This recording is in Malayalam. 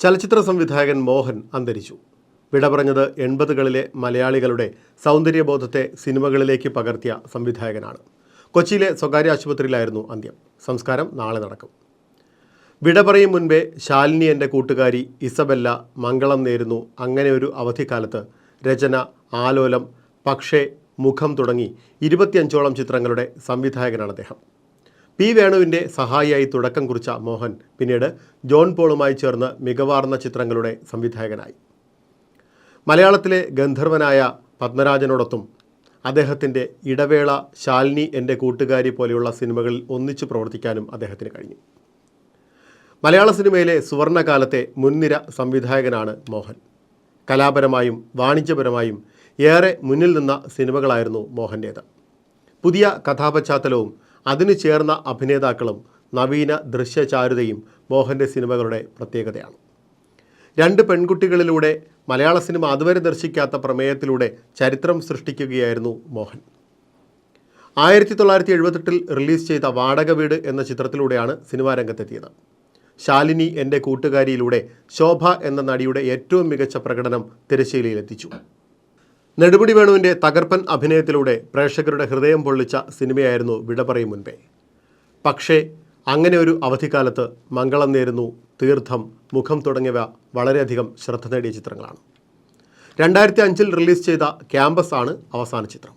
ചലച്ചിത്ര സംവിധായകൻ മോഹൻ അന്തരിച്ചു. വിട പറഞ്ഞത് 80കളിലെ മലയാളികളുടെ സൗന്ദര്യബോധത്തെ സിനിമകളിലേക്ക് പകർത്തിയ സംവിധായകനാണ്. കൊച്ചിയിലെ സ്വകാര്യ ആശുപത്രിയിലായിരുന്നു അന്ത്യം. സംസ്കാരം നാളെ നടക്കും. വിട പറയും മുൻപേ ശാലിനി എൻ്റെ കൂട്ടുകാരി, ഇസബെല്ല, മംഗളം നേരുന്നു, അങ്ങനെ ഒരു അവധിക്കാലത്ത്, രചന, ആലോലം, പക്ഷേ, മുഖം തുടങ്ങി 25ഓളം ചിത്രങ്ങളുടെ സംവിധായകനാണ് അദ്ദേഹം. പി വേണുവിൻ്റെ സഹായിയായി തുടക്കം കുറിച്ച മോഹൻ പിന്നീട് ജോൺ പോളുമായി ചേർന്ന് മികവാർന്ന ചിത്രങ്ങളുടെ സംവിധായകനായി. മലയാളത്തിലെ ഗന്ധർവനായ പത്മരാജനോടൊത്തും അദ്ദേഹത്തിൻ്റെ ഇടവേള, ശാലിനി എൻ്റെ കൂട്ടുകാരി പോലെയുള്ള സിനിമകളിൽ ഒന്നിച്ചു പ്രവർത്തിക്കാനും അദ്ദേഹത്തിന് കഴിഞ്ഞു. മലയാള സിനിമയിലെ സുവർണകാലത്തെ മുൻനിര സംവിധായകനാണ് മോഹൻ. കലാപരമായും വാണിജ്യപരമായും ഏറെ മുന്നിൽ നിന്ന സിനിമകളായിരുന്നു മോഹൻ്റേത്. പുതിയ കഥാപശ്ചാത്തലവും അതിനു ചേർന്ന അഭിനേതാക്കളും നവീന ദൃശ്യചാരുതയും മോഹൻ്റെ സിനിമകളുടെ പ്രത്യേകതയാണ്. 2 പെൺകുട്ടികളിലൂടെ മലയാള സിനിമ അതുവരെ ദർശിക്കാത്ത പ്രമേയത്തിലൂടെ ചരിത്രം സൃഷ്ടിക്കുകയായിരുന്നു മോഹൻ. 1978 റിലീസ് ചെയ്ത വാടക വീട് എന്ന ചിത്രത്തിലൂടെയാണ് സിനിമാ രംഗത്തെത്തിയത്. ശാലിനി എൻ്റെ കൂട്ടുകാരിയിലൂടെ ശോഭ എന്ന നടിയുടെ ഏറ്റവും മികച്ച പ്രകടനം തിരശ്ശീലയിലെത്തിച്ചു. നെടുമുടി വേണുവിൻ്റെ തകർപ്പൻ അഭിനയത്തിലൂടെ പ്രേക്ഷകരുടെ ഹൃദയം പൊള്ളിച്ച സിനിമയായിരുന്നു വിട പറയും മുൻപേ. പക്ഷേ, അങ്ങനെ ഒരു അവധിക്കാലത്ത്, മംഗളം നേരുന്നു, തീർത്ഥം, മുഖം തുടങ്ങിയവ വളരെയധികം ശ്രദ്ധ നേടിയ ചിത്രങ്ങളാണ്. 2005 റിലീസ് ചെയ്ത ക്യാമ്പസ് ആണ് അവസാന ചിത്രം.